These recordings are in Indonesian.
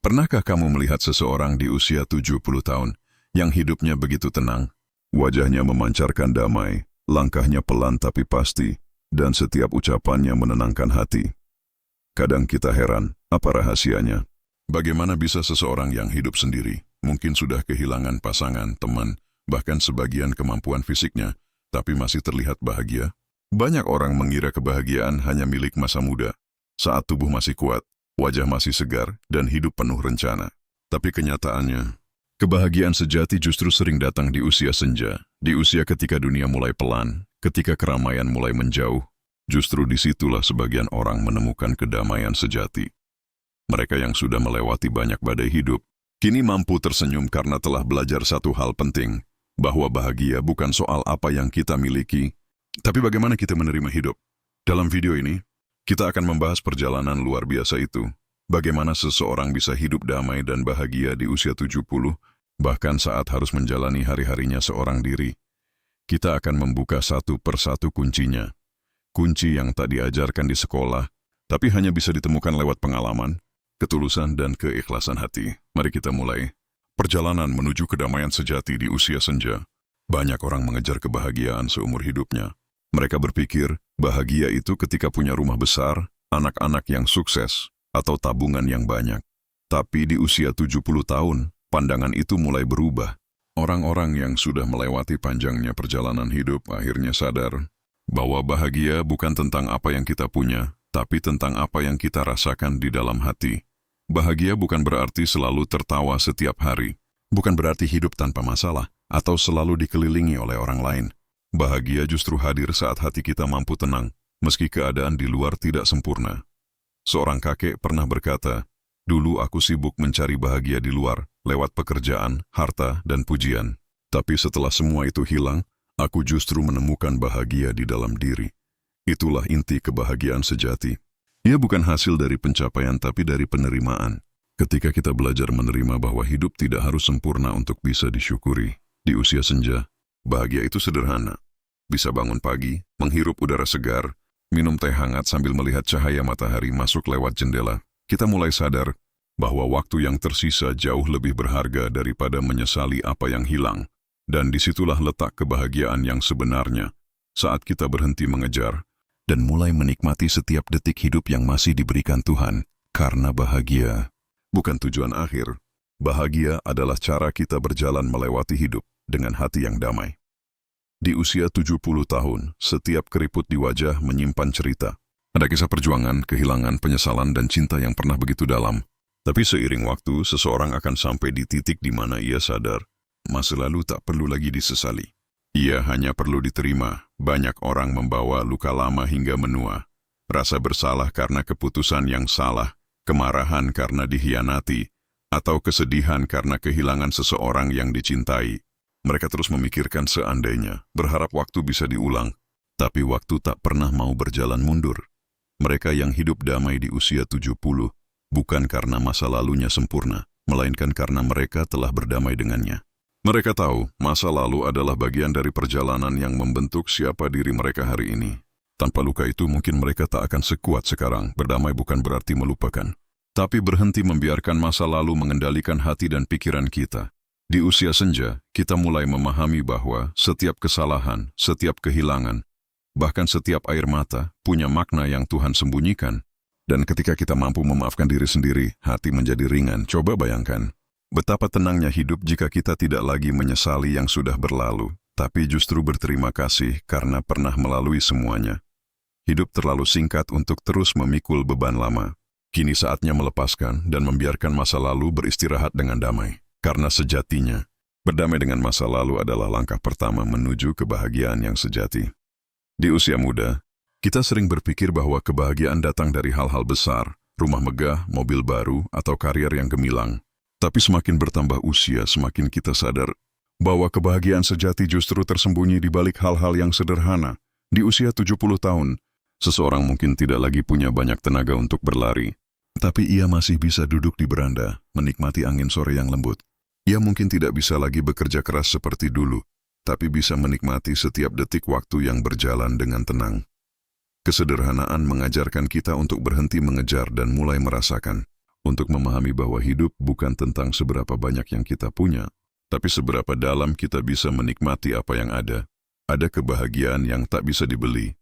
Pernahkah kamu melihat seseorang di usia 70 tahun yang hidupnya begitu tenang? Wajahnya memancarkan damai, langkahnya pelan tapi pasti, dan setiap ucapannya menenangkan hati. Kadang kita heran, apa rahasianya? Bagaimana bisa seseorang yang hidup sendiri, mungkin sudah kehilangan pasangan, teman, bahkan sebagian kemampuan fisiknya, tapi masih terlihat bahagia? Banyak orang mengira kebahagiaan hanya milik masa muda, saat tubuh masih kuat, wajah masih segar, dan hidup penuh rencana. Tapi kenyataannya, kebahagiaan sejati justru sering datang di usia senja, di usia ketika dunia mulai pelan, ketika keramaian mulai menjauh. Justru disitulah sebagian orang menemukan kedamaian sejati. Mereka yang sudah melewati banyak badai hidup, kini mampu tersenyum karena telah belajar satu hal penting, bahwa bahagia bukan soal apa yang kita miliki, tapi bagaimana kita menerima hidup. Dalam video ini, kita akan membahas perjalanan luar biasa itu, bagaimana seseorang bisa hidup damai dan bahagia di usia 70, bahkan saat harus menjalani hari-harinya seorang diri. Kita akan membuka satu persatu kuncinya. Kunci yang tak diajarkan di sekolah, tapi hanya bisa ditemukan lewat pengalaman, ketulusan, dan keikhlasan hati. Mari kita mulai. Perjalanan menuju kedamaian sejati di usia senja. Banyak orang mengejar kebahagiaan seumur hidupnya. Mereka berpikir, bahagia itu ketika punya rumah besar, anak-anak yang sukses, atau tabungan yang banyak. Tapi di usia 70 tahun, pandangan itu mulai berubah. Orang-orang yang sudah melewati panjangnya perjalanan hidup akhirnya sadar bahwa bahagia bukan tentang apa yang kita punya, tapi tentang apa yang kita rasakan di dalam hati. Bahagia bukan berarti selalu tertawa setiap hari, bukan berarti hidup tanpa masalah, atau selalu dikelilingi oleh orang lain. Bahagia justru hadir saat hati kita mampu tenang, meski keadaan di luar tidak sempurna. Seorang kakek pernah berkata, "Dulu aku sibuk mencari bahagia di luar, lewat pekerjaan, harta, dan pujian. Tapi setelah semua itu hilang, aku justru menemukan bahagia di dalam diri." Itulah inti kebahagiaan sejati. Ia bukan hasil dari pencapaian tapi dari penerimaan. Ketika kita belajar menerima bahwa hidup tidak harus sempurna untuk bisa disyukuri. Di usia senja, bahagia itu sederhana. Bisa bangun pagi, menghirup udara segar, minum teh hangat sambil melihat cahaya matahari masuk lewat jendela. Kita mulai sadar bahwa waktu yang tersisa jauh lebih berharga daripada menyesali apa yang hilang. Dan disitulah letak kebahagiaan yang sebenarnya, saat kita berhenti mengejar, dan mulai menikmati setiap detik hidup yang masih diberikan Tuhan, karena bahagia bukan tujuan akhir. Bahagia adalah cara kita berjalan melewati hidup dengan hati yang damai. Di usia 70 tahun, setiap keriput di wajah menyimpan cerita. Ada kisah perjuangan, kehilangan, penyesalan, dan cinta yang pernah begitu dalam. Tapi seiring waktu, seseorang akan sampai di titik di mana ia sadar, masa lalu tak perlu lagi disesali. Ia hanya perlu diterima. Banyak orang membawa luka lama hingga menua. Rasa bersalah karena keputusan yang salah, kemarahan karena dikhianati, atau kesedihan karena kehilangan seseorang yang dicintai. Mereka terus memikirkan seandainya, berharap waktu bisa diulang. Tapi waktu tak pernah mau berjalan mundur. Mereka yang hidup damai di usia 70, bukan karena masa lalunya sempurna, melainkan karena mereka telah berdamai dengannya. Mereka tahu, masa lalu adalah bagian dari perjalanan yang membentuk siapa diri mereka hari ini. Tanpa luka itu mungkin mereka tak akan sekuat sekarang. Berdamai bukan berarti melupakan, tapi berhenti membiarkan masa lalu mengendalikan hati dan pikiran kita. Di usia senja, kita mulai memahami bahwa setiap kesalahan, setiap kehilangan, bahkan setiap air mata, punya makna yang Tuhan sembunyikan. Dan ketika kita mampu memaafkan diri sendiri, hati menjadi ringan. Coba bayangkan, betapa tenangnya hidup jika kita tidak lagi menyesali yang sudah berlalu, tapi justru berterima kasih karena pernah melalui semuanya. Hidup terlalu singkat untuk terus memikul beban lama. Kini saatnya melepaskan dan membiarkan masa lalu beristirahat dengan damai. Karena sejatinya, berdamai dengan masa lalu adalah langkah pertama menuju kebahagiaan yang sejati. Di usia muda, kita sering berpikir bahwa kebahagiaan datang dari hal-hal besar, rumah megah, mobil baru, atau karier yang gemilang. Tapi semakin bertambah usia, semakin kita sadar bahwa kebahagiaan sejati justru tersembunyi di balik hal-hal yang sederhana. Di usia 70 tahun, seseorang mungkin tidak lagi punya banyak tenaga untuk berlari. Tapi ia masih bisa duduk di beranda, menikmati angin sore yang lembut. Ia mungkin tidak bisa lagi bekerja keras seperti dulu, tapi bisa menikmati setiap detik waktu yang berjalan dengan tenang. Kesederhanaan mengajarkan kita untuk berhenti mengejar dan mulai merasakan. untuk memahami bahwa hidup bukan tentang seberapa banyak yang kita punya, tapi seberapa dalam kita bisa menikmati apa yang ada. Ada kebahagiaan yang tak bisa dibeli.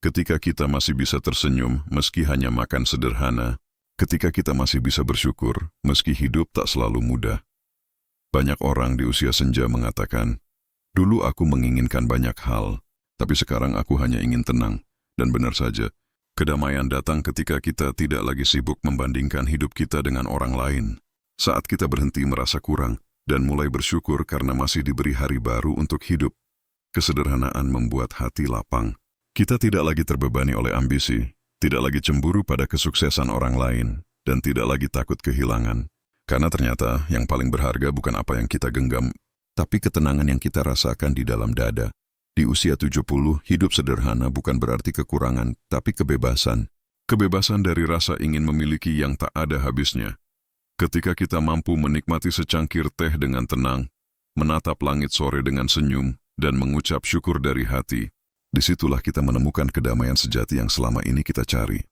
Ketika kita masih bisa tersenyum meski hanya makan sederhana, ketika kita masih bisa bersyukur meski hidup tak selalu mudah. Banyak orang di usia senja mengatakan, "Dulu aku menginginkan banyak hal, tapi sekarang aku hanya ingin tenang." Dan benar saja, kedamaian datang ketika kita tidak lagi sibuk membandingkan hidup kita dengan orang lain. Saat kita berhenti merasa kurang dan mulai bersyukur karena masih diberi hari baru untuk hidup. Kesederhanaan membuat hati lapang. Kita tidak lagi terbebani oleh ambisi, tidak lagi cemburu pada kesuksesan orang lain, dan tidak lagi takut kehilangan. Karena ternyata yang paling berharga bukan apa yang kita genggam, tapi ketenangan yang kita rasakan di dalam dada. Di usia 70, hidup sederhana bukan berarti kekurangan, tapi kebebasan. Kebebasan dari rasa ingin memiliki yang tak ada habisnya. Ketika kita mampu menikmati secangkir teh dengan tenang, menatap langit sore dengan senyum, dan mengucap syukur dari hati, disitulah kita menemukan kedamaian sejati yang selama ini kita cari.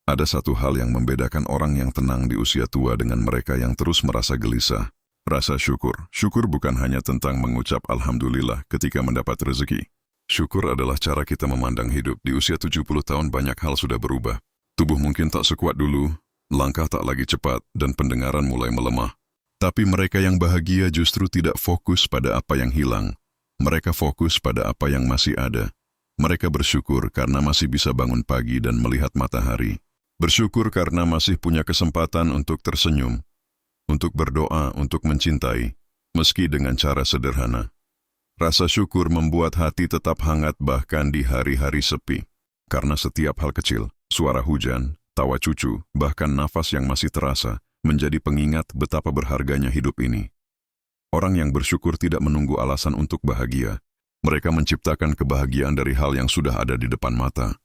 Ada satu hal yang membedakan orang yang tenang di usia tua dengan mereka yang terus merasa gelisah. Rasa syukur. Syukur bukan hanya tentang mengucap alhamdulillah ketika mendapat rezeki. Syukur adalah cara kita memandang hidup. Di usia 70 tahun banyak hal sudah berubah. Tubuh mungkin tak sekuat dulu, langkah tak lagi cepat, dan pendengaran mulai melemah. Tapi mereka yang bahagia justru tidak fokus pada apa yang hilang. Mereka fokus pada apa yang masih ada. Mereka bersyukur karena masih bisa bangun pagi dan melihat matahari. Bersyukur karena masih punya kesempatan untuk tersenyum, untuk berdoa, untuk mencintai, meski dengan cara sederhana. Rasa syukur membuat hati tetap hangat bahkan di hari-hari sepi. Karena setiap hal kecil, suara hujan, tawa cucu, bahkan nafas yang masih terasa, menjadi pengingat betapa berharganya hidup ini. Orang yang bersyukur tidak menunggu alasan untuk bahagia. Mereka menciptakan kebahagiaan dari hal yang sudah ada di depan mata.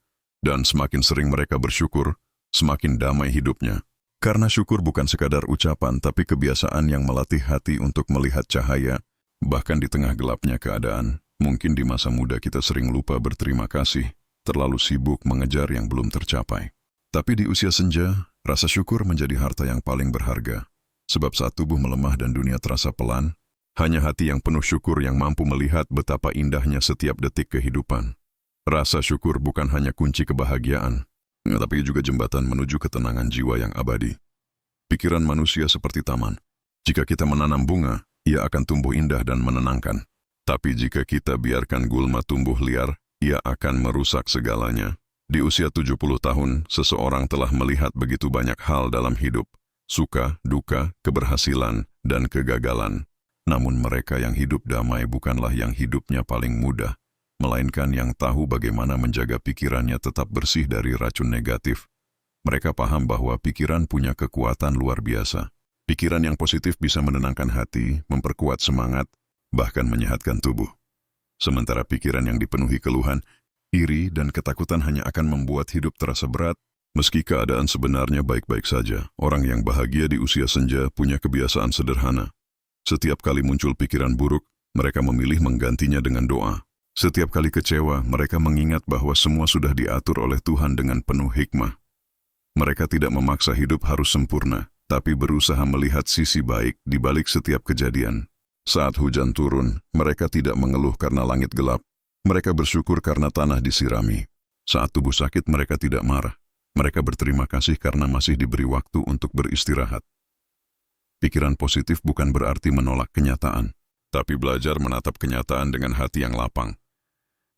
Dan semakin sering mereka bersyukur, semakin damai hidupnya. Karena syukur bukan sekadar ucapan, tapi kebiasaan yang melatih hati untuk melihat cahaya, bahkan di tengah gelapnya keadaan. Mungkin di masa muda kita sering lupa berterima kasih, terlalu sibuk mengejar yang belum tercapai. Tapi di usia senja, rasa syukur menjadi harta yang paling berharga. Sebab saat tubuh melemah dan dunia terasa pelan, hanya hati yang penuh syukur yang mampu melihat betapa indahnya setiap detik kehidupan. Rasa syukur bukan hanya kunci kebahagiaan, tapi juga jembatan menuju ketenangan jiwa yang abadi. Pikiran manusia seperti taman. Jika kita menanam bunga, ia akan tumbuh indah dan menenangkan. Tapi jika kita biarkan gulma tumbuh liar, ia akan merusak segalanya. Di usia 70 tahun, seseorang telah melihat begitu banyak hal dalam hidup. Suka, duka, keberhasilan, dan kegagalan. Namun mereka yang hidup damai bukanlah yang hidupnya paling mudah, melainkan yang tahu bagaimana menjaga pikirannya tetap bersih dari racun negatif. Mereka paham bahwa pikiran punya kekuatan luar biasa. Pikiran yang positif bisa menenangkan hati, memperkuat semangat, bahkan menyehatkan tubuh. Sementara pikiran yang dipenuhi keluhan, iri, dan ketakutan hanya akan membuat hidup terasa berat, meski keadaan sebenarnya baik-baik saja. Orang yang bahagia di usia senja punya kebiasaan sederhana. Setiap kali muncul pikiran buruk, mereka memilih menggantinya dengan doa. Setiap kali kecewa, mereka mengingat bahwa semua sudah diatur oleh Tuhan dengan penuh hikmah. Mereka tidak memaksa hidup harus sempurna, tapi berusaha melihat sisi baik di balik setiap kejadian. Saat hujan turun, mereka tidak mengeluh karena langit gelap. Mereka bersyukur karena tanah disirami. Saat tubuh sakit, mereka tidak marah. Mereka berterima kasih karena masih diberi waktu untuk beristirahat. Pikiran positif bukan berarti menolak kenyataan, tapi belajar menatap kenyataan dengan hati yang lapang.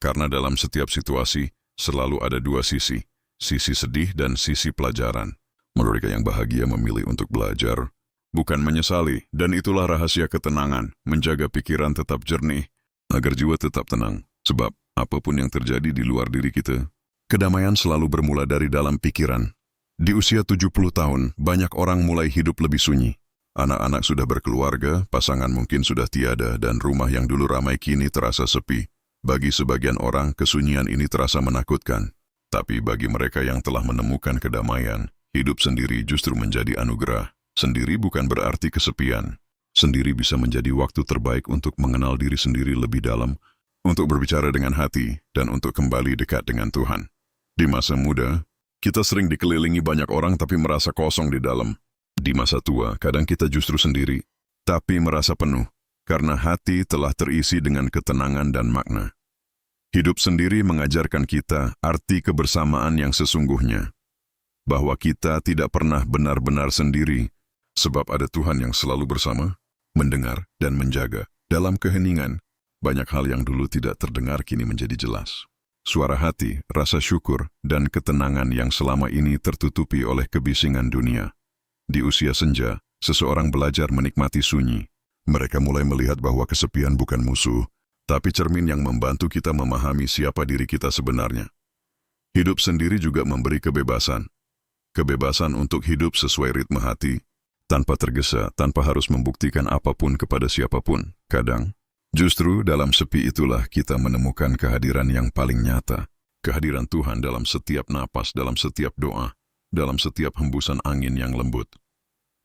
Karena dalam setiap situasi, selalu ada dua sisi sedih dan sisi pelajaran. Mereka yang bahagia memilih untuk belajar, bukan menyesali, dan itulah rahasia ketenangan, menjaga pikiran tetap jernih, agar jiwa tetap tenang. Sebab, apapun yang terjadi di luar diri kita, kedamaian selalu bermula dari dalam pikiran. Di usia 70 tahun, banyak orang mulai hidup lebih sunyi. Anak-anak sudah berkeluarga, pasangan mungkin sudah tiada, dan rumah yang dulu ramai kini terasa sepi. Bagi sebagian orang, kesunyian ini terasa menakutkan. Tapi bagi mereka yang telah menemukan kedamaian, hidup sendiri justru menjadi anugerah. Sendiri bukan berarti kesepian. Sendiri bisa menjadi waktu terbaik untuk mengenal diri sendiri lebih dalam, untuk berbicara dengan hati, dan untuk kembali dekat dengan Tuhan. Di masa muda, kita sering dikelilingi banyak orang tapi merasa kosong di dalam. Di masa tua, kadang kita justru sendiri, tapi merasa penuh, karena hati telah terisi dengan ketenangan dan makna. Hidup sendiri mengajarkan kita arti kebersamaan yang sesungguhnya, bahwa kita tidak pernah benar-benar sendiri, sebab ada Tuhan yang selalu bersama, mendengar dan menjaga. Dalam keheningan, banyak hal yang dulu tidak terdengar kini menjadi jelas. Suara hati, rasa syukur, dan ketenangan yang selama ini tertutupi oleh kebisingan dunia. Di usia senja, seseorang belajar menikmati sunyi. Mereka mulai melihat bahwa kesepian bukan musuh, tapi cermin yang membantu kita memahami siapa diri kita sebenarnya. Hidup sendiri juga memberi kebebasan. Kebebasan untuk hidup sesuai ritme hati, tanpa tergesa, tanpa harus membuktikan apapun kepada siapapun. Kadang, justru dalam sepi itulah kita menemukan kehadiran yang paling nyata. Kehadiran Tuhan dalam setiap napas, dalam setiap doa, dalam setiap hembusan angin yang lembut.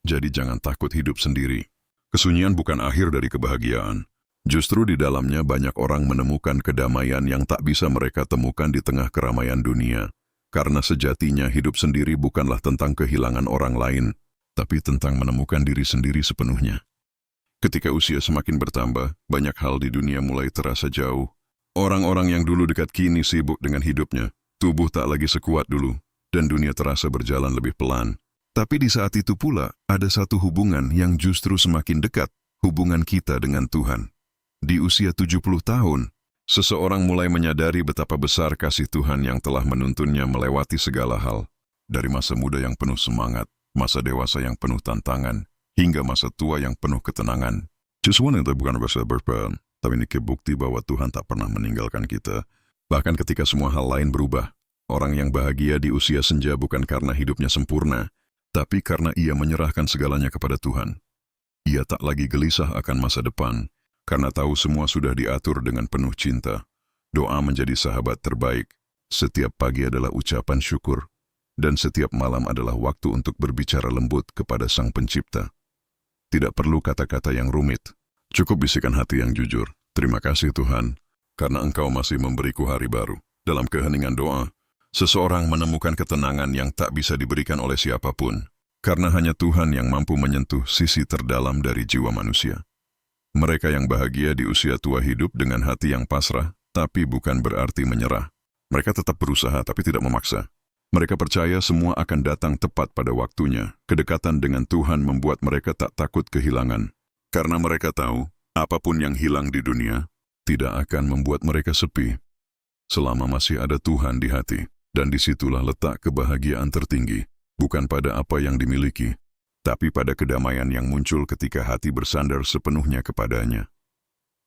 Jadi jangan takut hidup sendiri. Kesunyian bukan akhir dari kebahagiaan. Justru di dalamnya banyak orang menemukan kedamaian yang tak bisa mereka temukan di tengah keramaian dunia. Karena sejatinya hidup sendiri bukanlah tentang kehilangan orang lain, tapi tentang menemukan diri sendiri sepenuhnya. Ketika usia semakin bertambah, banyak hal di dunia mulai terasa jauh. Orang-orang yang dulu dekat kini sibuk dengan hidupnya. Tubuh tak lagi sekuat dulu, dan dunia terasa berjalan lebih pelan. Tapi di saat itu pula, ada satu hubungan yang justru semakin dekat, hubungan kita dengan Tuhan. Di usia 70 tahun, seseorang mulai menyadari betapa besar kasih Tuhan yang telah menuntunnya melewati segala hal. Dari masa muda yang penuh semangat, masa dewasa yang penuh tantangan, hingga masa tua yang penuh ketenangan. Sesuatu itu bukan bahasa berperan, tapi ini bukti bahwa Tuhan tak pernah meninggalkan kita. Bahkan ketika semua hal lain berubah, orang yang bahagia di usia senja bukan karena hidupnya sempurna, tapi karena ia menyerahkan segalanya kepada Tuhan. Ia tak lagi gelisah akan masa depan, karena tahu semua sudah diatur dengan penuh cinta. Doa menjadi sahabat terbaik. Setiap pagi adalah ucapan syukur, dan setiap malam adalah waktu untuk berbicara lembut kepada Sang Pencipta. Tidak perlu kata-kata yang rumit, cukup bisikan hati yang jujur. Terima kasih Tuhan, karena Engkau masih memberiku hari baru. Dalam keheningan doa, seseorang menemukan ketenangan yang tak bisa diberikan oleh siapapun, karena hanya Tuhan yang mampu menyentuh sisi terdalam dari jiwa manusia. Mereka yang bahagia di usia tua hidup dengan hati yang pasrah, tapi bukan berarti menyerah. Mereka tetap berusaha tapi tidak memaksa. Mereka percaya semua akan datang tepat pada waktunya. Kedekatan dengan Tuhan membuat mereka tak takut kehilangan. Karena mereka tahu, apapun yang hilang di dunia, tidak akan membuat mereka sepi. Selama masih ada Tuhan di hati, dan disitulah letak kebahagiaan tertinggi. Bukan pada apa yang dimiliki, tapi pada kedamaian yang muncul ketika hati bersandar sepenuhnya kepadanya.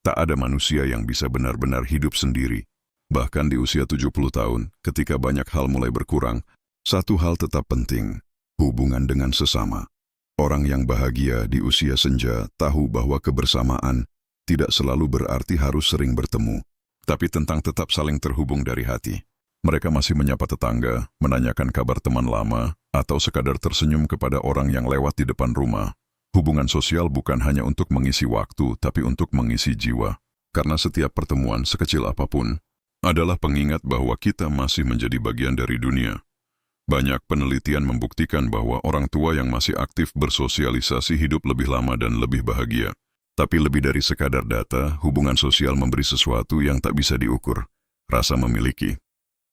Tak ada manusia yang bisa benar-benar hidup sendiri. Bahkan di usia 70 tahun, ketika banyak hal mulai berkurang, satu hal tetap penting, hubungan dengan sesama. Orang yang bahagia di usia senja tahu bahwa kebersamaan tidak selalu berarti harus sering bertemu, tapi tentang tetap saling terhubung dari hati. Mereka masih menyapa tetangga, menanyakan kabar teman lama, atau sekadar tersenyum kepada orang yang lewat di depan rumah. Hubungan sosial bukan hanya untuk mengisi waktu, tapi untuk mengisi jiwa. Karena setiap pertemuan, sekecil apapun, adalah pengingat bahwa kita masih menjadi bagian dari dunia. Banyak penelitian membuktikan bahwa orang tua yang masih aktif bersosialisasi hidup lebih lama dan lebih bahagia. Tapi lebih dari sekadar data, hubungan sosial memberi sesuatu yang tak bisa diukur, rasa memiliki.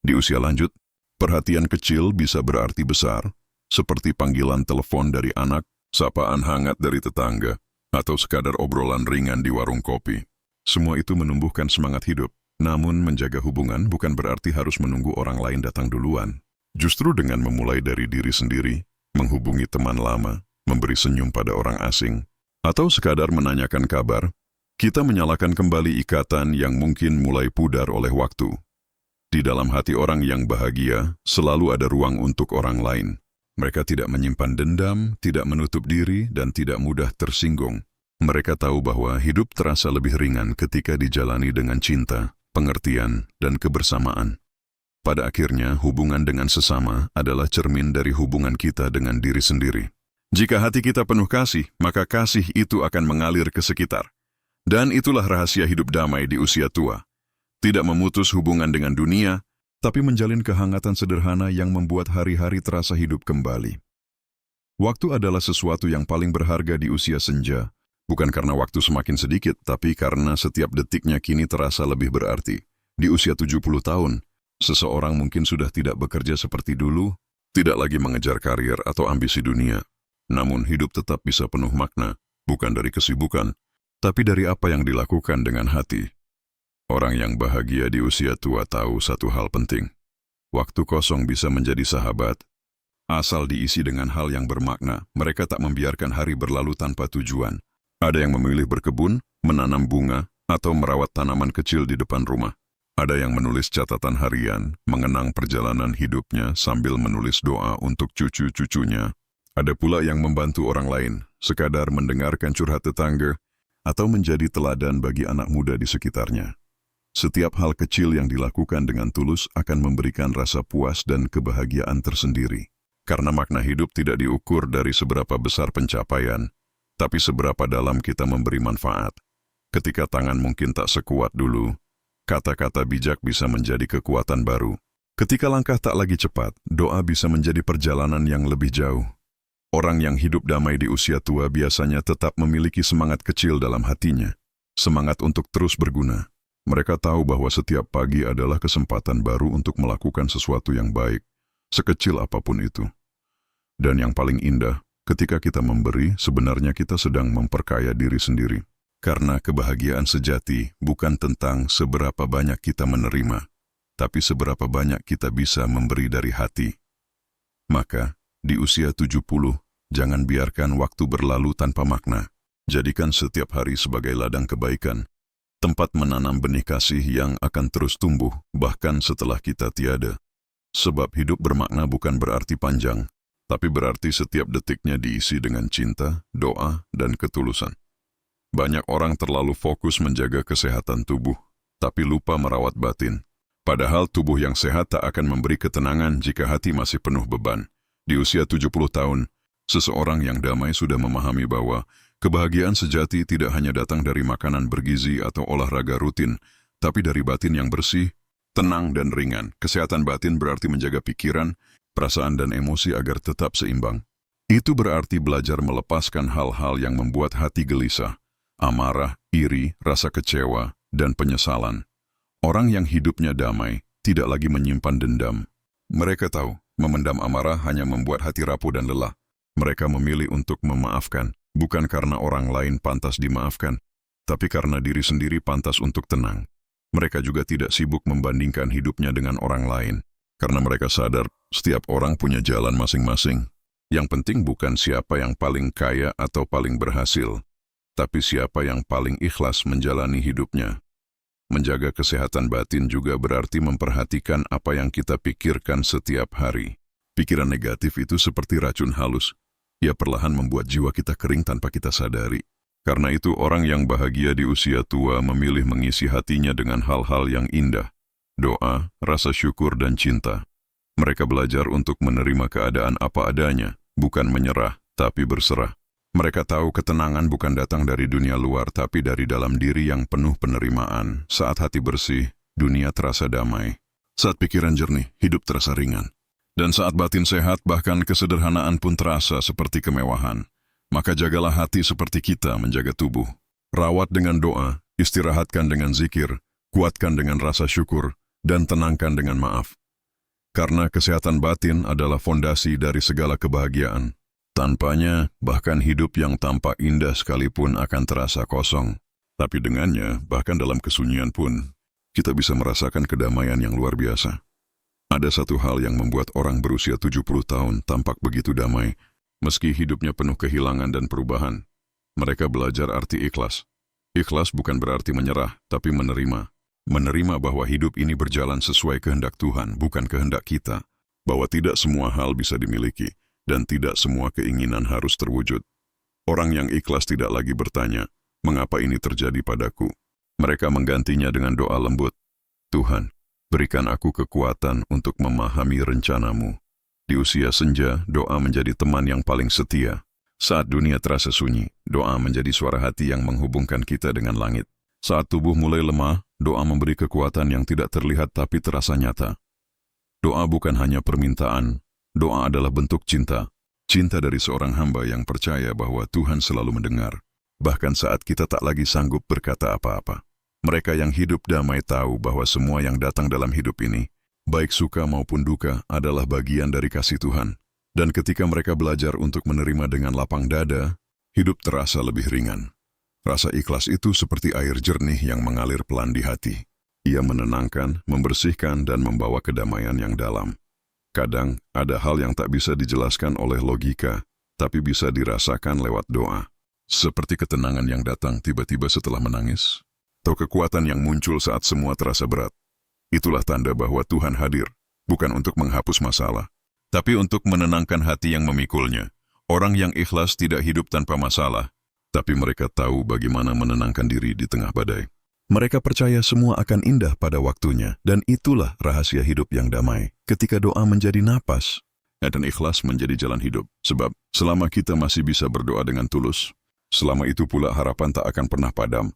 Di usia lanjut, perhatian kecil bisa berarti besar, seperti panggilan telepon dari anak, sapaan hangat dari tetangga, atau sekadar obrolan ringan di warung kopi. Semua itu menumbuhkan semangat hidup. Namun menjaga hubungan bukan berarti harus menunggu orang lain datang duluan. Justru dengan memulai dari diri sendiri, menghubungi teman lama, memberi senyum pada orang asing, atau sekadar menanyakan kabar, kita menyalakan kembali ikatan yang mungkin mulai pudar oleh waktu. Di dalam hati orang yang bahagia, selalu ada ruang untuk orang lain. Mereka tidak menyimpan dendam, tidak menutup diri, dan tidak mudah tersinggung. Mereka tahu bahwa hidup terasa lebih ringan ketika dijalani dengan cinta, pengertian, dan kebersamaan. Pada akhirnya, hubungan dengan sesama adalah cermin dari hubungan kita dengan diri sendiri. Jika hati kita penuh kasih, maka kasih itu akan mengalir ke sekitar. Dan itulah rahasia hidup damai di usia tua. Tidak memutus hubungan dengan dunia, tapi menjalin kehangatan sederhana yang membuat hari-hari terasa hidup kembali. Waktu adalah sesuatu yang paling berharga di usia senja. Bukan karena waktu semakin sedikit, tapi karena setiap detiknya kini terasa lebih berarti. Di usia 70 tahun, seseorang mungkin sudah tidak bekerja seperti dulu, tidak lagi mengejar karir atau ambisi dunia. Namun hidup tetap bisa penuh makna, bukan dari kesibukan, tapi dari apa yang dilakukan dengan hati. Orang yang bahagia di usia tua tahu satu hal penting. Waktu kosong bisa menjadi sahabat. Asal diisi dengan hal yang bermakna, mereka tak membiarkan hari berlalu tanpa tujuan. Ada yang memilih berkebun, menanam bunga, atau merawat tanaman kecil di depan rumah. Ada yang menulis catatan harian, mengenang perjalanan hidupnya sambil menulis doa untuk cucu-cucunya. Ada pula yang membantu orang lain, sekadar mendengarkan curhat tetangga, atau menjadi teladan bagi anak muda di sekitarnya. Setiap hal kecil yang dilakukan dengan tulus akan memberikan rasa puas dan kebahagiaan tersendiri. Karena makna hidup tidak diukur dari seberapa besar pencapaian, tapi seberapa dalam kita memberi manfaat. Ketika tangan mungkin tak sekuat dulu, kata-kata bijak bisa menjadi kekuatan baru. Ketika langkah tak lagi cepat, doa bisa menjadi perjalanan yang lebih jauh. Orang yang hidup damai di usia tua biasanya tetap memiliki semangat kecil dalam hatinya, semangat untuk terus berguna. Mereka tahu bahwa setiap pagi adalah kesempatan baru untuk melakukan sesuatu yang baik, sekecil apapun itu. Dan yang paling indah, ketika kita memberi, sebenarnya kita sedang memperkaya diri sendiri. Karena kebahagiaan sejati bukan tentang seberapa banyak kita menerima, tapi seberapa banyak kita bisa memberi dari hati. Maka, di usia 70, jangan biarkan waktu berlalu tanpa makna. Jadikan setiap hari sebagai ladang kebaikan, tempat menanam benih kasih yang akan terus tumbuh bahkan setelah kita tiada. Sebab hidup bermakna bukan berarti panjang, tapi berarti setiap detiknya diisi dengan cinta, doa, dan ketulusan. Banyak orang terlalu fokus menjaga kesehatan tubuh, tapi lupa merawat batin. Padahal tubuh yang sehat tak akan memberi ketenangan jika hati masih penuh beban. Di usia 70 tahun, seseorang yang damai sudah memahami bahwa kebahagiaan sejati tidak hanya datang dari makanan bergizi atau olahraga rutin, tapi dari batin yang bersih, tenang dan ringan. Kesehatan batin berarti menjaga pikiran, perasaan dan emosi agar tetap seimbang. Itu berarti belajar melepaskan hal-hal yang membuat hati gelisah, amarah, iri, rasa kecewa, dan penyesalan. Orang yang hidupnya damai tidak lagi menyimpan dendam. Mereka tahu, memendam amarah hanya membuat hati rapuh dan lelah. Mereka memilih untuk memaafkan, bukan karena orang lain pantas dimaafkan, tapi karena diri sendiri pantas untuk tenang. Mereka juga tidak sibuk membandingkan hidupnya dengan orang lain, karena mereka sadar setiap orang punya jalan masing-masing. Yang penting bukan siapa yang paling kaya atau paling berhasil, tapi siapa yang paling ikhlas menjalani hidupnya. Menjaga kesehatan batin juga berarti memperhatikan apa yang kita pikirkan setiap hari. Pikiran negatif itu seperti racun halus. Ia perlahan membuat jiwa kita kering tanpa kita sadari. Karena itu orang yang bahagia di usia tua memilih mengisi hatinya dengan hal-hal yang indah. Doa, rasa syukur, dan cinta. Mereka belajar untuk menerima keadaan apa adanya, bukan menyerah, tapi berserah. Mereka tahu ketenangan bukan datang dari dunia luar, tapi dari dalam diri yang penuh penerimaan. Saat hati bersih, dunia terasa damai. Saat pikiran jernih, hidup terasa ringan. Dan saat batin sehat, bahkan kesederhanaan pun terasa seperti kemewahan. Maka jagalah hati seperti kita menjaga tubuh. Rawat dengan doa, istirahatkan dengan zikir, kuatkan dengan rasa syukur, dan tenangkan dengan maaf. Karena kesehatan batin adalah fondasi dari segala kebahagiaan. Tanpanya, bahkan hidup yang tampak indah sekalipun akan terasa kosong. Tapi dengannya, bahkan dalam kesunyian pun, kita bisa merasakan kedamaian yang luar biasa. Ada satu hal yang membuat orang berusia 70 tahun tampak begitu damai, meski hidupnya penuh kehilangan dan perubahan. Mereka belajar arti ikhlas. Ikhlas bukan berarti menyerah, tapi menerima. Menerima bahwa hidup ini berjalan sesuai kehendak Tuhan, bukan kehendak kita. Bahwa tidak semua hal bisa dimiliki, dan tidak semua keinginan harus terwujud. Orang yang ikhlas tidak lagi bertanya, mengapa ini terjadi padaku? Mereka menggantinya dengan doa lembut. Tuhan, berikan aku kekuatan untuk memahami rencanamu. Di usia senja, doa menjadi teman yang paling setia. Saat dunia terasa sunyi, doa menjadi suara hati yang menghubungkan kita dengan langit. Saat tubuh mulai lemah, doa memberi kekuatan yang tidak terlihat tapi terasa nyata. Doa bukan hanya permintaan, doa adalah bentuk cinta. Cinta dari seorang hamba yang percaya bahwa Tuhan selalu mendengar, bahkan saat kita tak lagi sanggup berkata apa-apa. Mereka yang hidup damai tahu bahwa semua yang datang dalam hidup ini, baik suka maupun duka, adalah bagian dari kasih Tuhan. Dan ketika mereka belajar untuk menerima dengan lapang dada, hidup terasa lebih ringan. Rasa ikhlas itu seperti air jernih yang mengalir pelan di hati. Ia menenangkan, membersihkan, dan membawa kedamaian yang dalam. Kadang, ada hal yang tak bisa dijelaskan oleh logika, tapi bisa dirasakan lewat doa. Seperti ketenangan yang datang tiba-tiba setelah menangis, atau kekuatan yang muncul saat semua terasa berat. Itulah tanda bahwa Tuhan hadir, bukan untuk menghapus masalah, tapi untuk menenangkan hati yang memikulnya. Orang yang ikhlas tidak hidup tanpa masalah, tapi mereka tahu bagaimana menenangkan diri di tengah badai. Mereka percaya semua akan indah pada waktunya, dan itulah rahasia hidup yang damai. Ketika doa menjadi napas, dan ikhlas menjadi jalan hidup. Sebab, selama kita masih bisa berdoa dengan tulus, selama itu pula harapan tak akan pernah padam.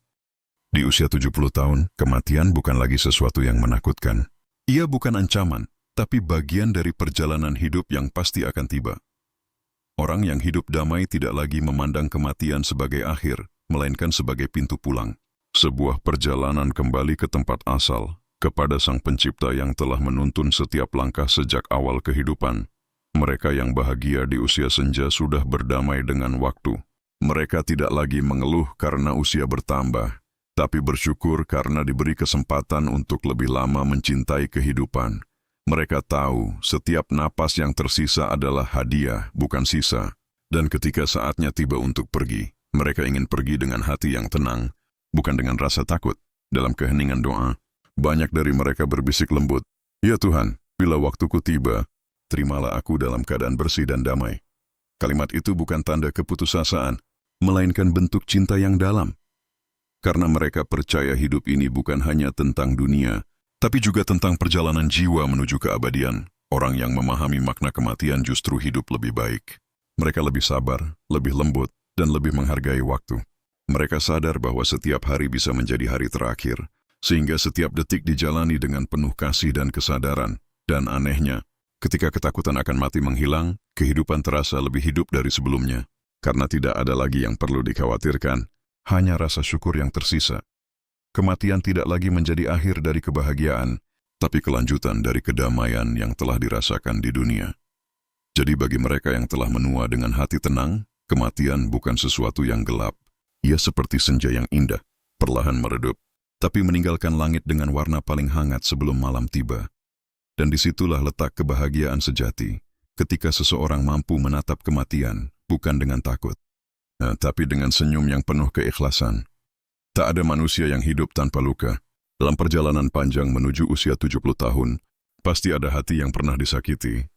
Di usia 70 tahun, kematian bukan lagi sesuatu yang menakutkan. Ia bukan ancaman, tapi bagian dari perjalanan hidup yang pasti akan tiba. Orang yang hidup damai tidak lagi memandang kematian sebagai akhir, melainkan sebagai pintu pulang. Sebuah perjalanan kembali ke tempat asal, kepada Sang Pencipta yang telah menuntun setiap langkah sejak awal kehidupan. Mereka yang bahagia di usia senja sudah berdamai dengan waktu. Mereka tidak lagi mengeluh karena usia bertambah, tapi bersyukur karena diberi kesempatan untuk lebih lama mencintai kehidupan. Mereka tahu setiap napas yang tersisa adalah hadiah, bukan sisa. Dan ketika saatnya tiba untuk pergi, mereka ingin pergi dengan hati yang tenang, bukan dengan rasa takut. Dalam keheningan doa, banyak dari mereka berbisik lembut, "Ya Tuhan, bila waktuku tiba, terimalah aku dalam keadaan bersih dan damai." Kalimat itu bukan tanda keputusasaan, melainkan bentuk cinta yang dalam. Karena mereka percaya hidup ini bukan hanya tentang dunia, tapi juga tentang perjalanan jiwa menuju keabadian. Orang yang memahami makna kematian justru hidup lebih baik. Mereka lebih sabar, lebih lembut, dan lebih menghargai waktu. Mereka sadar bahwa setiap hari bisa menjadi hari terakhir, sehingga setiap detik dijalani dengan penuh kasih dan kesadaran. Dan anehnya, ketika ketakutan akan mati menghilang, kehidupan terasa lebih hidup dari sebelumnya. Karena tidak ada lagi yang perlu dikhawatirkan, hanya rasa syukur yang tersisa. Kematian tidak lagi menjadi akhir dari kebahagiaan, tapi kelanjutan dari kedamaian yang telah dirasakan di dunia. Jadi bagi mereka yang telah menua dengan hati tenang, kematian bukan sesuatu yang gelap. Ia seperti senja yang indah, perlahan meredup, tapi meninggalkan langit dengan warna paling hangat sebelum malam tiba. Dan disitulah letak kebahagiaan sejati, ketika seseorang mampu menatap kematian, bukan dengan takut, tapi dengan senyum yang penuh keikhlasan. Tak ada manusia yang hidup tanpa luka. Dalam perjalanan panjang menuju usia 70 tahun, pasti ada hati yang pernah disakiti,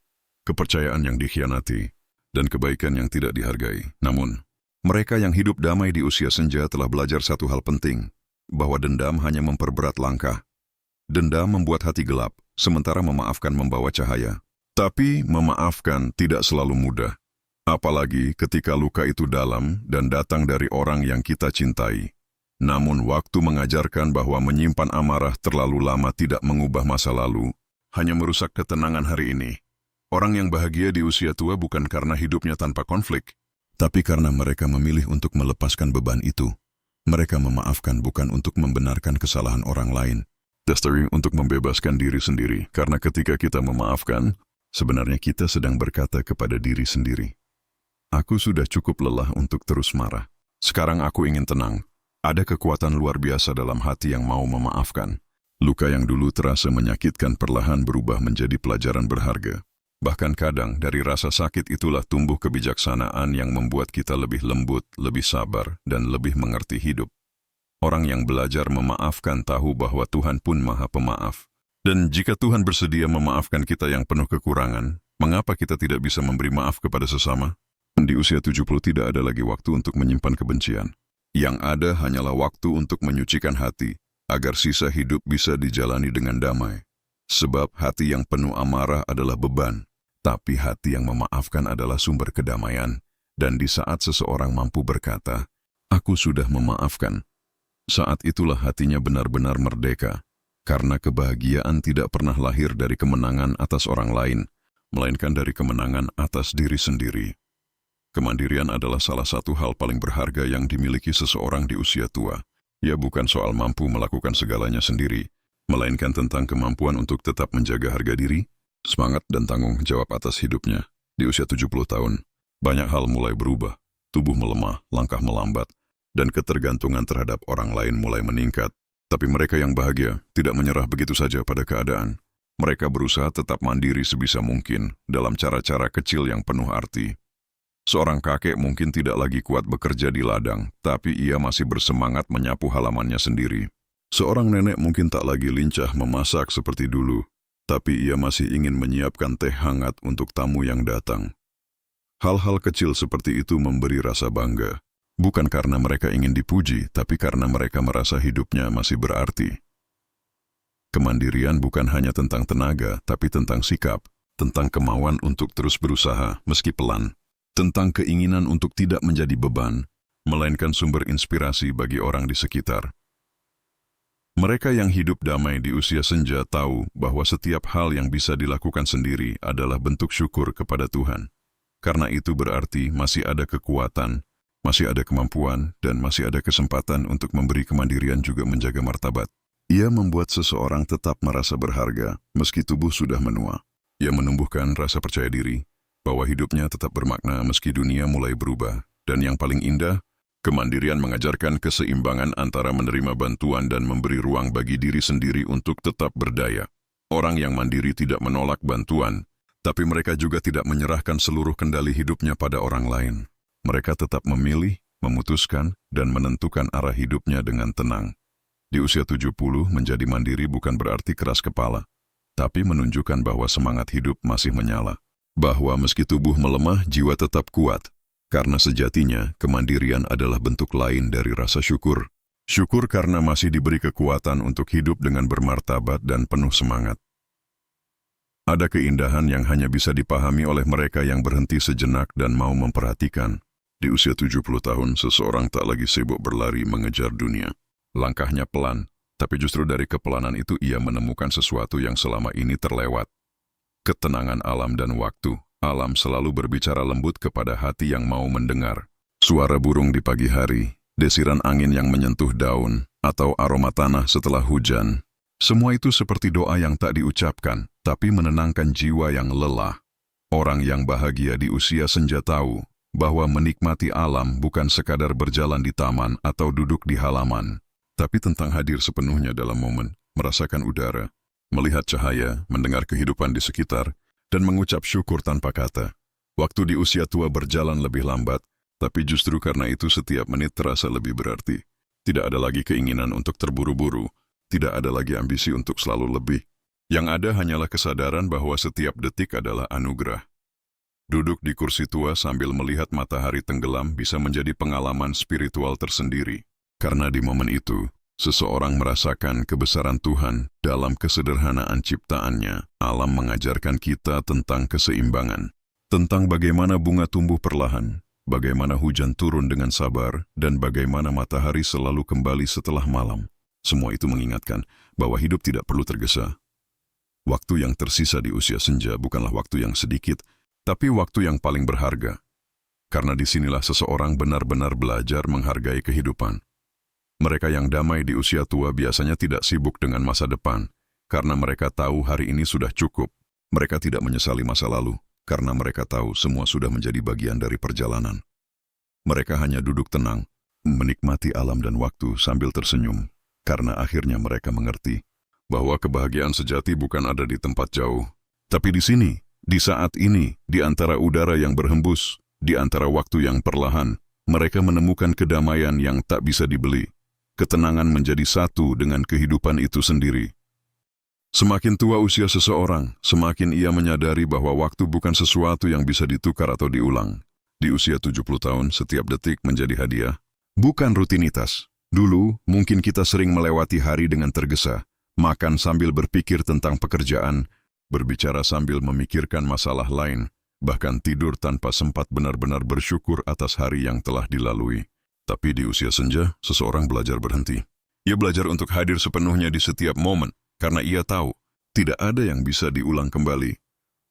kepercayaan yang dikhianati, dan kebaikan yang tidak dihargai. Namun, mereka yang hidup damai di usia senja telah belajar satu hal penting, bahwa dendam hanya memperberat langkah. Dendam membuat hati gelap, sementara memaafkan membawa cahaya. Tapi memaafkan tidak selalu mudah. Apalagi ketika luka itu dalam dan datang dari orang yang kita cintai. Namun waktu mengajarkan bahwa menyimpan amarah terlalu lama tidak mengubah masa lalu, hanya merusak ketenangan hari ini. Orang yang bahagia di usia tua bukan karena hidupnya tanpa konflik, tapi karena mereka memilih untuk melepaskan beban itu. Mereka memaafkan bukan untuk membenarkan kesalahan orang lain, tetapi untuk membebaskan diri sendiri. Karena ketika kita memaafkan, sebenarnya kita sedang berkata kepada diri sendiri, "Aku sudah cukup lelah untuk terus marah. Sekarang aku ingin tenang." Ada kekuatan luar biasa dalam hati yang mau memaafkan. Luka yang dulu terasa menyakitkan perlahan berubah menjadi pelajaran berharga. Bahkan kadang dari rasa sakit itulah tumbuh kebijaksanaan yang membuat kita lebih lembut, lebih sabar, dan lebih mengerti hidup. Orang yang belajar memaafkan tahu bahwa Tuhan pun Maha Pemaaf. Dan jika Tuhan bersedia memaafkan kita yang penuh kekurangan, mengapa kita tidak bisa memberi maaf kepada sesama? Di usia 70 tidak ada lagi waktu untuk menyimpan kebencian. Yang ada hanyalah waktu untuk menyucikan hati, agar sisa hidup bisa dijalani dengan damai. Sebab hati yang penuh amarah adalah beban, tapi hati yang memaafkan adalah sumber kedamaian. Dan di saat seseorang mampu berkata, "Aku sudah memaafkan," saat itulah hatinya benar-benar merdeka. Karena kebahagiaan tidak pernah lahir dari kemenangan atas orang lain, melainkan dari kemenangan atas diri sendiri. Kemandirian adalah salah satu hal paling berharga yang dimiliki seseorang di usia tua. Ia bukan soal mampu melakukan segalanya sendiri, melainkan tentang kemampuan untuk tetap menjaga harga diri, semangat dan tanggung jawab atas hidupnya. Di usia 70 tahun, banyak hal mulai berubah, tubuh melemah, langkah melambat, dan ketergantungan terhadap orang lain mulai meningkat. Tapi mereka yang bahagia tidak menyerah begitu saja pada keadaan. Mereka berusaha tetap mandiri sebisa mungkin dalam cara-cara kecil yang penuh arti. Seorang kakek mungkin tidak lagi kuat bekerja di ladang, tapi ia masih bersemangat menyapu halamannya sendiri. Seorang nenek mungkin tak lagi lincah memasak seperti dulu, tapi ia masih ingin menyiapkan teh hangat untuk tamu yang datang. Hal-hal kecil seperti itu memberi rasa bangga, bukan karena mereka ingin dipuji, tapi karena mereka merasa hidupnya masih berarti. Kemandirian bukan hanya tentang tenaga, tapi tentang sikap, tentang kemauan untuk terus berusaha meski pelan, tentang keinginan untuk tidak menjadi beban, melainkan sumber inspirasi bagi orang di sekitar. Mereka yang hidup damai di usia senja tahu bahwa setiap hal yang bisa dilakukan sendiri adalah bentuk syukur kepada Tuhan. Karena itu berarti masih ada kekuatan, masih ada kemampuan, dan masih ada kesempatan untuk memberi kemandirian juga menjaga martabat. Ia membuat seseorang tetap merasa berharga meski tubuh sudah menua. Ia menumbuhkan rasa percaya diri bahwa hidupnya tetap bermakna meski dunia mulai berubah. Dan yang paling indah, kemandirian mengajarkan keseimbangan antara menerima bantuan dan memberi ruang bagi diri sendiri untuk tetap berdaya. Orang yang mandiri tidak menolak bantuan, tapi mereka juga tidak menyerahkan seluruh kendali hidupnya pada orang lain. Mereka tetap memilih, memutuskan, dan menentukan arah hidupnya dengan tenang. Di usia 70, menjadi mandiri bukan berarti keras kepala, tapi menunjukkan bahwa semangat hidup masih menyala. Bahwa meski tubuh melemah, jiwa tetap kuat. Karena sejatinya, kemandirian adalah bentuk lain dari rasa syukur. Syukur karena masih diberi kekuatan untuk hidup dengan bermartabat dan penuh semangat. Ada keindahan yang hanya bisa dipahami oleh mereka yang berhenti sejenak dan mau memperhatikan. Di usia 70 tahun, seseorang tak lagi sibuk berlari mengejar dunia. Langkahnya pelan, tapi justru dari kepelanan itu ia menemukan sesuatu yang selama ini terlewat. Ketenangan alam dan waktu. Alam selalu berbicara lembut kepada hati yang mau mendengar. Suara burung di pagi hari, desiran angin yang menyentuh daun, atau aroma tanah setelah hujan. Semua itu seperti doa yang tak diucapkan, tapi menenangkan jiwa yang lelah. Orang yang bahagia di usia senja tahu bahwa menikmati alam bukan sekadar berjalan di taman atau duduk di halaman, tapi tentang hadir sepenuhnya dalam momen, merasakan udara, melihat cahaya, mendengar kehidupan di sekitar, dan mengucap syukur tanpa kata. Waktu di usia tua berjalan lebih lambat, tapi justru karena itu setiap menit terasa lebih berarti. Tidak ada lagi keinginan untuk terburu-buru, tidak ada lagi ambisi untuk selalu lebih. Yang ada hanyalah kesadaran bahwa setiap detik adalah anugerah. Duduk di kursi tua sambil melihat matahari tenggelam bisa menjadi pengalaman spiritual tersendiri. Karena di momen itu, seseorang merasakan kebesaran Tuhan dalam kesederhanaan ciptaannya. Alam mengajarkan kita tentang keseimbangan, tentang bagaimana bunga tumbuh perlahan, bagaimana hujan turun dengan sabar, dan bagaimana matahari selalu kembali setelah malam. Semua itu mengingatkan bahwa hidup tidak perlu tergesa. Waktu yang tersisa di usia senja bukanlah waktu yang sedikit, tapi waktu yang paling berharga. Karena disinilah seseorang benar-benar belajar menghargai kehidupan. Mereka yang damai di usia tua biasanya tidak sibuk dengan masa depan, karena mereka tahu hari ini sudah cukup. Mereka tidak menyesali masa lalu, karena mereka tahu semua sudah menjadi bagian dari perjalanan. Mereka hanya duduk tenang, menikmati alam dan waktu sambil tersenyum, karena akhirnya mereka mengerti bahwa kebahagiaan sejati bukan ada di tempat jauh, tapi di sini, di saat ini, di antara udara yang berhembus, di antara waktu yang perlahan, mereka menemukan kedamaian yang tak bisa dibeli. Ketenangan menjadi satu dengan kehidupan itu sendiri. Semakin tua usia seseorang, semakin ia menyadari bahwa waktu bukan sesuatu yang bisa ditukar atau diulang. Di usia 70 tahun, setiap detik menjadi hadiah, bukan rutinitas. Dulu, mungkin kita sering melewati hari dengan tergesa, makan sambil berpikir tentang pekerjaan, berbicara sambil memikirkan masalah lain, bahkan tidur tanpa sempat benar-benar bersyukur atas hari yang telah dilalui. Tapi di usia senja, seseorang belajar berhenti. Ia belajar untuk hadir sepenuhnya di setiap momen, karena ia tahu, tidak ada yang bisa diulang kembali.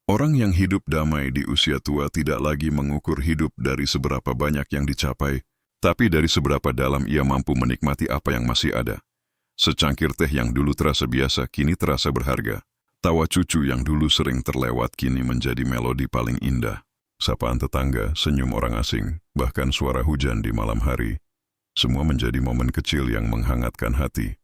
Orang yang hidup damai di usia tua tidak lagi mengukur hidup dari seberapa banyak yang dicapai, tapi dari seberapa dalam ia mampu menikmati apa yang masih ada. Secangkir teh yang dulu terasa biasa, kini terasa berharga. Tawa cucu yang dulu sering terlewat, kini menjadi melodi paling indah. Sapaan tetangga, senyum orang asing, bahkan suara hujan di malam hari. Semua menjadi momen kecil yang menghangatkan hati.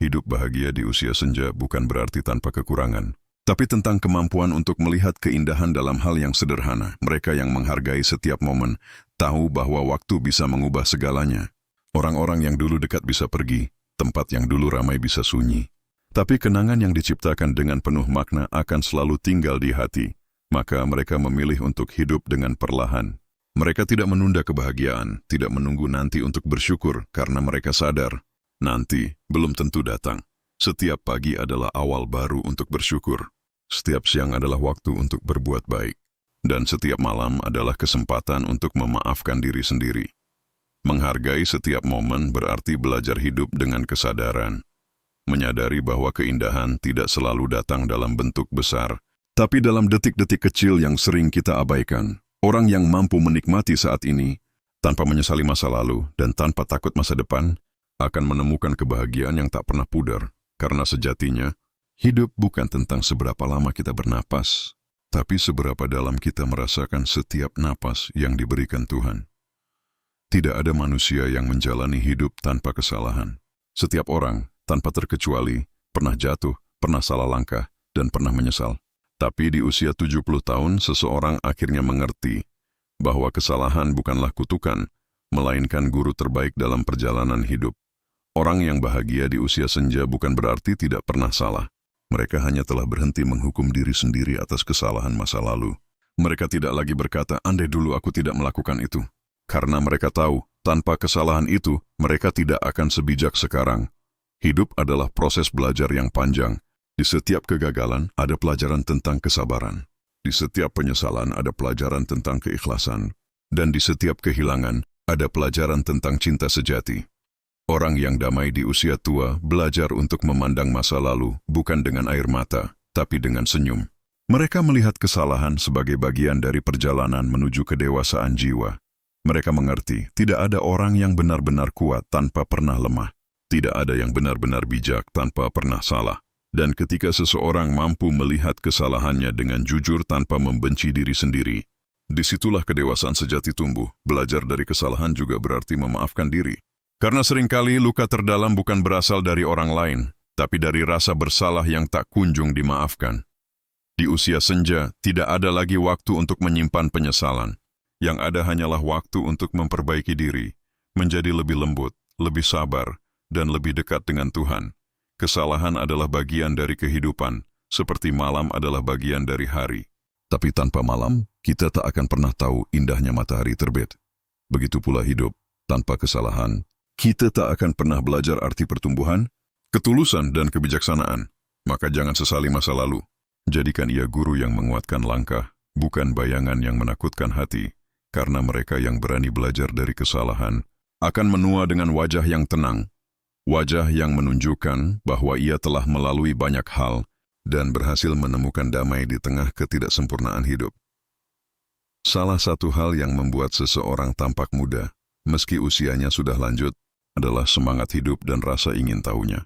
Hidup bahagia di usia senja bukan berarti tanpa kekurangan, tapi tentang kemampuan untuk melihat keindahan dalam hal yang sederhana. Mereka yang menghargai setiap momen, tahu bahwa waktu bisa mengubah segalanya. Orang-orang yang dulu dekat bisa pergi, tempat yang dulu ramai bisa sunyi. Tapi kenangan yang diciptakan dengan penuh makna akan selalu tinggal di hati. Maka mereka memilih untuk hidup dengan perlahan. Mereka tidak menunda kebahagiaan, tidak menunggu nanti untuk bersyukur karena mereka sadar, nanti belum tentu datang. Setiap pagi adalah awal baru untuk bersyukur. Setiap siang adalah waktu untuk berbuat baik. Dan setiap malam adalah kesempatan untuk memaafkan diri sendiri. Menghargai setiap momen berarti belajar hidup dengan kesadaran. Menyadari bahwa keindahan tidak selalu datang dalam bentuk besar, tapi dalam detik-detik kecil yang sering kita abaikan. Orang yang mampu menikmati saat ini, tanpa menyesali masa lalu dan tanpa takut masa depan, akan menemukan kebahagiaan yang tak pernah pudar. Karena sejatinya, hidup bukan tentang seberapa lama kita bernapas, tapi seberapa dalam kita merasakan setiap napas yang diberikan Tuhan. Tidak ada manusia yang menjalani hidup tanpa kesalahan. Setiap orang, tanpa terkecuali, pernah jatuh, pernah salah langkah, dan pernah menyesal. Tapi di usia 70 tahun, seseorang akhirnya mengerti bahwa kesalahan bukanlah kutukan, melainkan guru terbaik dalam perjalanan hidup. Orang yang bahagia di usia senja bukan berarti tidak pernah salah. Mereka hanya telah berhenti menghukum diri sendiri atas kesalahan masa lalu. Mereka tidak lagi berkata, andai dulu aku tidak melakukan itu. Karena mereka tahu, tanpa kesalahan itu, mereka tidak akan sebijak sekarang. Hidup adalah proses belajar yang panjang. Di setiap kegagalan ada pelajaran tentang kesabaran. Di setiap penyesalan ada pelajaran tentang keikhlasan. Dan di setiap kehilangan ada pelajaran tentang cinta sejati. Orang yang damai di usia tua belajar untuk memandang masa lalu bukan dengan air mata, tapi dengan senyum. Mereka melihat kesalahan sebagai bagian dari perjalanan menuju kedewasaan jiwa. Mereka mengerti tidak ada orang yang benar-benar kuat tanpa pernah lemah. Tidak ada yang benar-benar bijak tanpa pernah salah. Dan ketika seseorang mampu melihat kesalahannya dengan jujur tanpa membenci diri sendiri, disitulah kedewasaan sejati tumbuh. Belajar dari kesalahan juga berarti memaafkan diri. Karena seringkali luka terdalam bukan berasal dari orang lain, tapi dari rasa bersalah yang tak kunjung dimaafkan. Di usia senja, tidak ada lagi waktu untuk menyimpan penyesalan. Yang ada hanyalah waktu untuk memperbaiki diri, menjadi lebih lembut, lebih sabar, dan lebih dekat dengan Tuhan. Kesalahan adalah bagian dari kehidupan, seperti malam adalah bagian dari hari. Tapi tanpa malam, kita tak akan pernah tahu indahnya matahari terbit. Begitu pula hidup, tanpa kesalahan, kita tak akan pernah belajar arti pertumbuhan, ketulusan, dan kebijaksanaan. Maka jangan sesali masa lalu. Jadikan ia guru yang menguatkan langkah, bukan bayangan yang menakutkan hati. Karena mereka yang berani belajar dari kesalahan akan menua dengan wajah yang tenang. Wajah yang menunjukkan bahwa ia telah melalui banyak hal dan berhasil menemukan damai di tengah ketidaksempurnaan hidup. Salah satu hal yang membuat seseorang tampak muda, meski usianya sudah lanjut, adalah semangat hidup dan rasa ingin tahunya.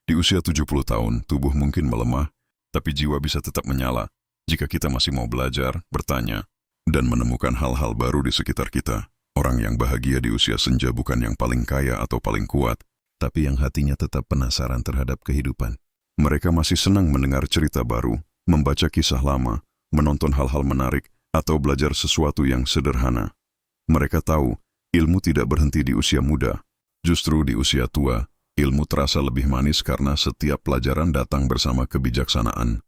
Di usia 70 tahun, tubuh mungkin melemah, tapi jiwa bisa tetap menyala jika kita masih mau belajar, bertanya, dan menemukan hal-hal baru di sekitar kita. Orang yang bahagia di usia senja bukan yang paling kaya atau paling kuat, tapi yang hatinya tetap penasaran terhadap kehidupan. Mereka masih senang mendengar cerita baru, membaca kisah lama, menonton hal-hal menarik, atau belajar sesuatu yang sederhana. Mereka tahu, ilmu tidak berhenti di usia muda. Justru di usia tua, ilmu terasa lebih manis karena setiap pelajaran datang bersama kebijaksanaan.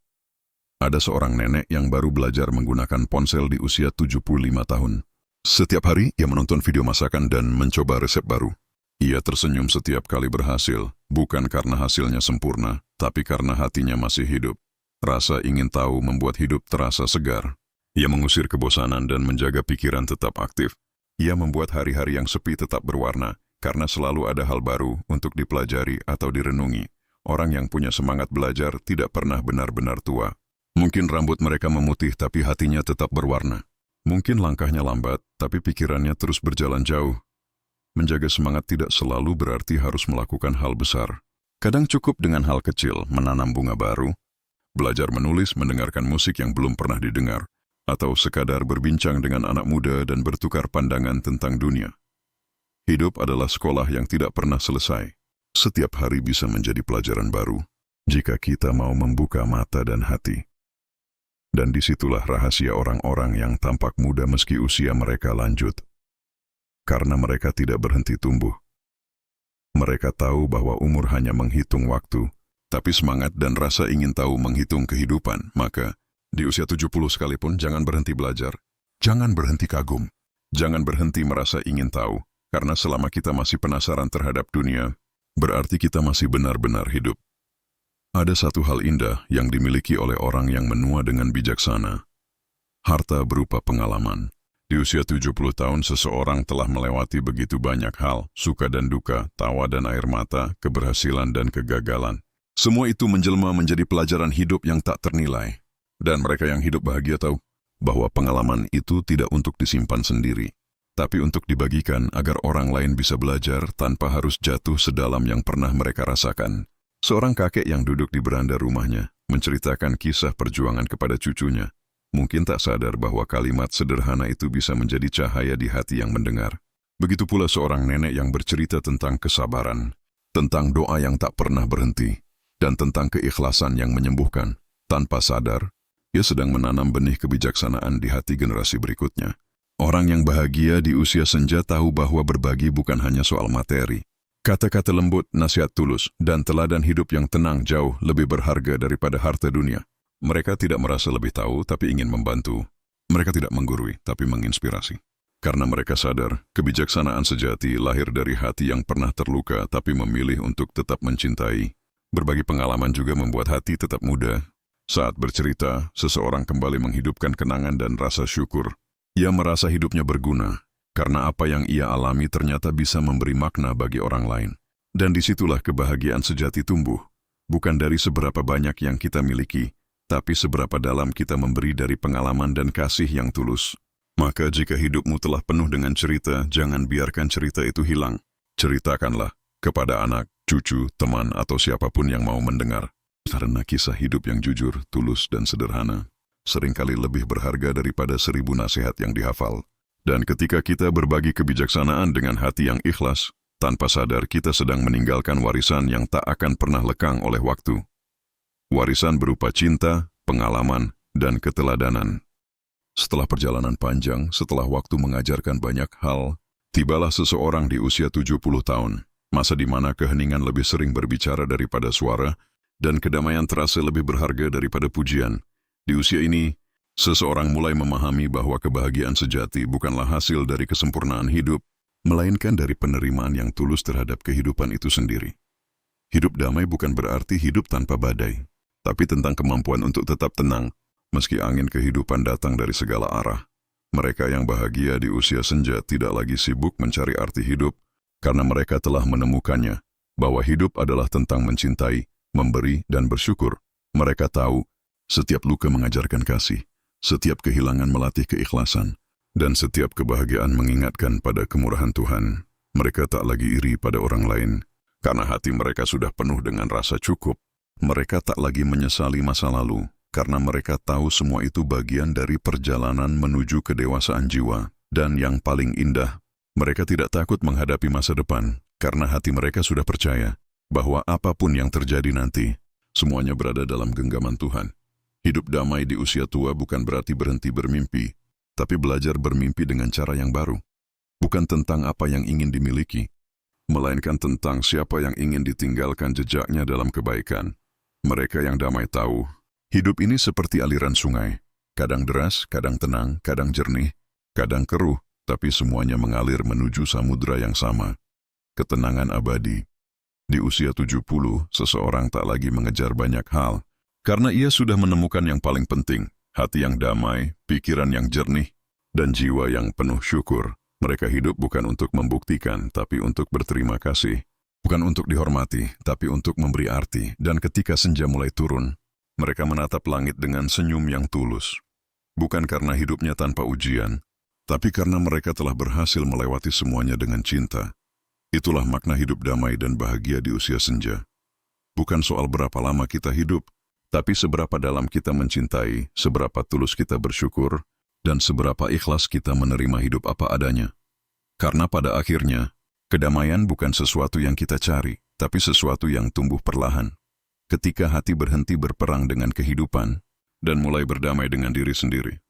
Ada seorang nenek yang baru belajar menggunakan ponsel di usia 75 tahun. Setiap hari, ia menonton video masakan dan mencoba resep baru. Ia tersenyum setiap kali berhasil, bukan karena hasilnya sempurna, tapi karena hatinya masih hidup. Rasa ingin tahu membuat hidup terasa segar. Ia mengusir kebosanan dan menjaga pikiran tetap aktif. Ia membuat hari-hari yang sepi tetap berwarna, karena selalu ada hal baru untuk dipelajari atau direnungi. Orang yang punya semangat belajar tidak pernah benar-benar tua. Mungkin rambut mereka memutih tapi hatinya tetap berwarna. Mungkin langkahnya lambat, tapi pikirannya terus berjalan jauh. Menjaga semangat tidak selalu berarti harus melakukan hal besar. Kadang cukup dengan hal kecil, menanam bunga baru, belajar menulis, mendengarkan musik yang belum pernah didengar, atau sekadar berbincang dengan anak muda dan bertukar pandangan tentang dunia. Hidup adalah sekolah yang tidak pernah selesai. Setiap hari bisa menjadi pelajaran baru, jika kita mau membuka mata dan hati. Dan disitulah rahasia orang-orang yang tampak muda meski usia mereka lanjut. Karena mereka tidak berhenti tumbuh. Mereka tahu bahwa umur hanya menghitung waktu, tapi semangat dan rasa ingin tahu menghitung kehidupan. Maka, di usia 70 sekalipun jangan berhenti belajar, jangan berhenti kagum, jangan berhenti merasa ingin tahu, karena selama kita masih penasaran terhadap dunia, berarti kita masih benar-benar hidup. Ada satu hal indah yang dimiliki oleh orang yang menua dengan bijaksana. Harta berupa pengalaman. Di usia 70 tahun seseorang telah melewati begitu banyak hal, suka dan duka, tawa dan air mata, keberhasilan dan kegagalan. Semua itu menjelma menjadi pelajaran hidup yang tak ternilai. Dan mereka yang hidup bahagia tahu bahwa pengalaman itu tidak untuk disimpan sendiri, tapi untuk dibagikan agar orang lain bisa belajar tanpa harus jatuh sedalam yang pernah mereka rasakan. Seorang kakek yang duduk di beranda rumahnya menceritakan kisah perjuangan kepada cucunya. Mungkin tak sadar bahwa kalimat sederhana itu bisa menjadi cahaya di hati yang mendengar. Begitu pula seorang nenek yang bercerita tentang kesabaran, tentang doa yang tak pernah berhenti, dan tentang keikhlasan yang menyembuhkan. Tanpa sadar, ia sedang menanam benih kebijaksanaan di hati generasi berikutnya. Orang yang bahagia di usia senja tahu bahwa berbagi bukan hanya soal materi. Kata-kata lembut, nasihat tulus, dan teladan hidup yang tenang jauh lebih berharga daripada harta dunia. Mereka tidak merasa lebih tahu, tapi ingin membantu. Mereka tidak menggurui, tapi menginspirasi. Karena mereka sadar, kebijaksanaan sejati lahir dari hati yang pernah terluka, tapi memilih untuk tetap mencintai. Berbagi pengalaman juga membuat hati tetap muda. Saat bercerita, seseorang kembali menghidupkan kenangan dan rasa syukur. Ia merasa hidupnya berguna, karena apa yang ia alami ternyata bisa memberi makna bagi orang lain. Dan disitulah kebahagiaan sejati tumbuh. Bukan dari seberapa banyak yang kita miliki, tapi seberapa dalam kita memberi dari pengalaman dan kasih yang tulus. Maka jika hidupmu telah penuh dengan cerita, jangan biarkan cerita itu hilang. Ceritakanlah kepada anak, cucu, teman, atau siapapun yang mau mendengar. Karena kisah hidup yang jujur, tulus, dan sederhana seringkali lebih berharga daripada 1000 nasihat yang dihafal. Dan ketika kita berbagi kebijaksanaan dengan hati yang ikhlas, tanpa sadar kita sedang meninggalkan warisan yang tak akan pernah lekang oleh waktu. Warisan berupa cinta, pengalaman, dan keteladanan. Setelah perjalanan panjang, setelah waktu mengajarkan banyak hal, tibalah seseorang di usia 70 tahun, masa di mana keheningan lebih sering berbicara daripada suara, dan kedamaian terasa lebih berharga daripada pujian. Di usia ini, seseorang mulai memahami bahwa kebahagiaan sejati bukanlah hasil dari kesempurnaan hidup, melainkan dari penerimaan yang tulus terhadap kehidupan itu sendiri. Hidup damai bukan berarti hidup tanpa badai, tapi tentang kemampuan untuk tetap tenang, meski angin kehidupan datang dari segala arah. Mereka yang bahagia di usia senja tidak lagi sibuk mencari arti hidup, karena mereka telah menemukannya, bahwa hidup adalah tentang mencintai, memberi, dan bersyukur. Mereka tahu, setiap luka mengajarkan kasih, setiap kehilangan melatih keikhlasan, dan setiap kebahagiaan mengingatkan pada kemurahan Tuhan. Mereka tak lagi iri pada orang lain, karena hati mereka sudah penuh dengan rasa cukup. Mereka tak lagi menyesali masa lalu, karena mereka tahu semua itu bagian dari perjalanan menuju kedewasaan jiwa. Dan yang paling indah, mereka tidak takut menghadapi masa depan, karena hati mereka sudah percaya bahwa apapun yang terjadi nanti, semuanya berada dalam genggaman Tuhan. Hidup damai di usia tua bukan berarti berhenti bermimpi, tapi belajar bermimpi dengan cara yang baru. Bukan tentang apa yang ingin dimiliki, melainkan tentang siapa yang ingin ditinggalkan jejaknya dalam kebaikan. Mereka yang damai tahu, hidup ini seperti aliran sungai, kadang deras, kadang tenang, kadang jernih, kadang keruh, tapi semuanya mengalir menuju samudra yang sama. Ketenangan abadi. Di usia 70, seseorang tak lagi mengejar banyak hal, karena ia sudah menemukan yang paling penting, hati yang damai, pikiran yang jernih, dan jiwa yang penuh syukur. Mereka hidup bukan untuk membuktikan, tapi untuk berterima kasih. Bukan untuk dihormati, tapi untuk memberi arti. Dan ketika senja mulai turun, Mereka menatap langit dengan senyum yang tulus. Bukan karena hidupnya tanpa ujian, tapi karena mereka telah berhasil melewati semuanya dengan cinta. Itulah makna hidup damai dan bahagia di usia senja. Bukan soal berapa lama kita hidup, tapi seberapa dalam kita mencintai, seberapa tulus kita bersyukur, dan seberapa ikhlas kita menerima hidup apa adanya. Karena pada akhirnya, kedamaian bukan sesuatu yang kita cari, tapi sesuatu yang tumbuh perlahan. Ketika hati berhenti berperang dengan kehidupan, dan mulai berdamai dengan diri sendiri.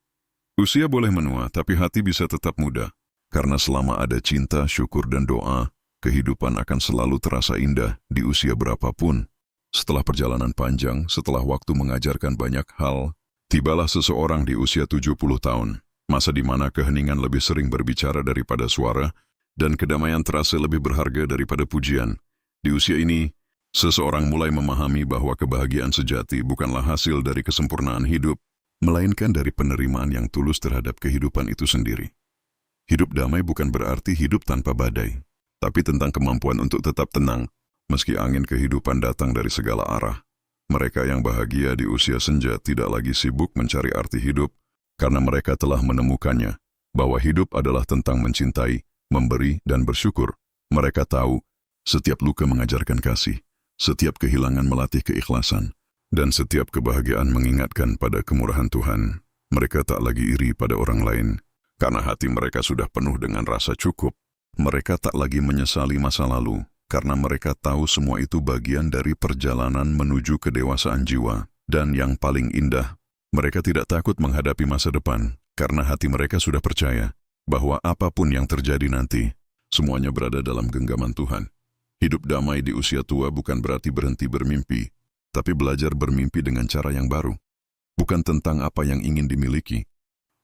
Usia boleh menua, tapi hati bisa tetap muda. Karena selama ada cinta, syukur, dan doa, kehidupan akan selalu terasa indah di usia berapapun. Setelah perjalanan panjang, setelah waktu mengajarkan banyak hal, tibalah seseorang di usia 70 tahun, masa di mana keheningan lebih sering berbicara daripada suara, dan kedamaian terasa lebih berharga daripada pujian. Di usia ini, seseorang mulai memahami bahwa kebahagiaan sejati bukanlah hasil dari kesempurnaan hidup, melainkan dari penerimaan yang tulus terhadap kehidupan itu sendiri. Hidup damai bukan berarti hidup tanpa badai, tapi tentang kemampuan untuk tetap tenang, meski angin kehidupan datang dari segala arah. Mereka yang bahagia di usia senja tidak lagi sibuk mencari arti hidup, karena mereka telah menemukannya, bahwa hidup adalah tentang mencintai, memberi, dan bersyukur. Mereka tahu, setiap luka mengajarkan kasih, setiap kehilangan melatih keikhlasan, dan setiap kebahagiaan mengingatkan pada kemurahan Tuhan. Mereka tak lagi iri pada orang lain, karena hati mereka sudah penuh dengan rasa cukup. Mereka tak lagi menyesali masa lalu, karena mereka tahu semua itu bagian dari perjalanan menuju kedewasaan jiwa. Dan yang paling indah, mereka tidak takut menghadapi masa depan, karena hati mereka sudah percaya bahwa apapun yang terjadi nanti, semuanya berada dalam genggaman Tuhan. Hidup damai di usia tua bukan berarti berhenti bermimpi, tapi belajar bermimpi dengan cara yang baru. Bukan tentang apa yang ingin dimiliki,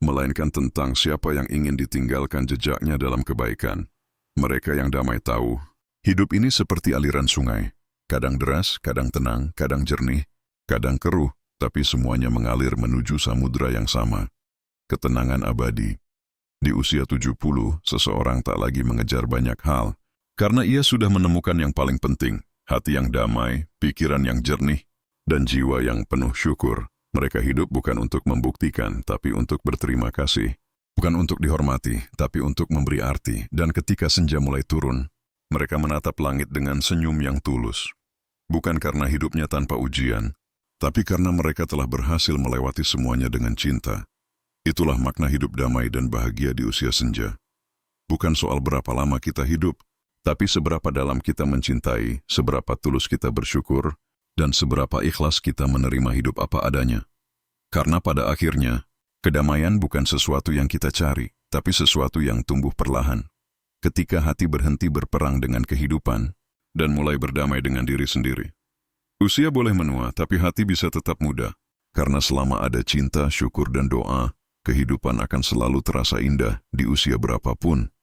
melainkan tentang siapa yang ingin ditinggalkan jejaknya dalam kebaikan. Mereka yang damai tahu, hidup ini seperti aliran sungai. Kadang deras, kadang tenang, kadang jernih, kadang keruh, tapi semuanya mengalir menuju samudra yang sama. Ketenangan abadi. Di usia 70, seseorang tak lagi mengejar banyak hal, karena ia sudah menemukan yang paling penting, hati yang damai, pikiran yang jernih, dan jiwa yang penuh syukur. Mereka hidup bukan untuk membuktikan, tapi untuk berterima kasih. Bukan untuk dihormati, tapi untuk memberi arti. Dan ketika senja mulai turun, mereka menatap langit dengan senyum yang tulus. Bukan karena hidupnya tanpa ujian, tapi karena mereka telah berhasil melewati semuanya dengan cinta. Itulah makna hidup damai dan bahagia di usia senja. Bukan soal berapa lama kita hidup, tapi seberapa dalam kita mencintai, seberapa tulus kita bersyukur, dan seberapa ikhlas kita menerima hidup apa adanya. Karena pada akhirnya, kedamaian bukan sesuatu yang kita cari, tapi sesuatu yang tumbuh perlahan. Ketika hati berhenti berperang dengan kehidupan, dan mulai berdamai dengan diri sendiri. Usia boleh menua, tapi hati bisa tetap muda. Karena selama ada cinta, syukur, dan doa, kehidupan akan selalu terasa indah di usia berapapun.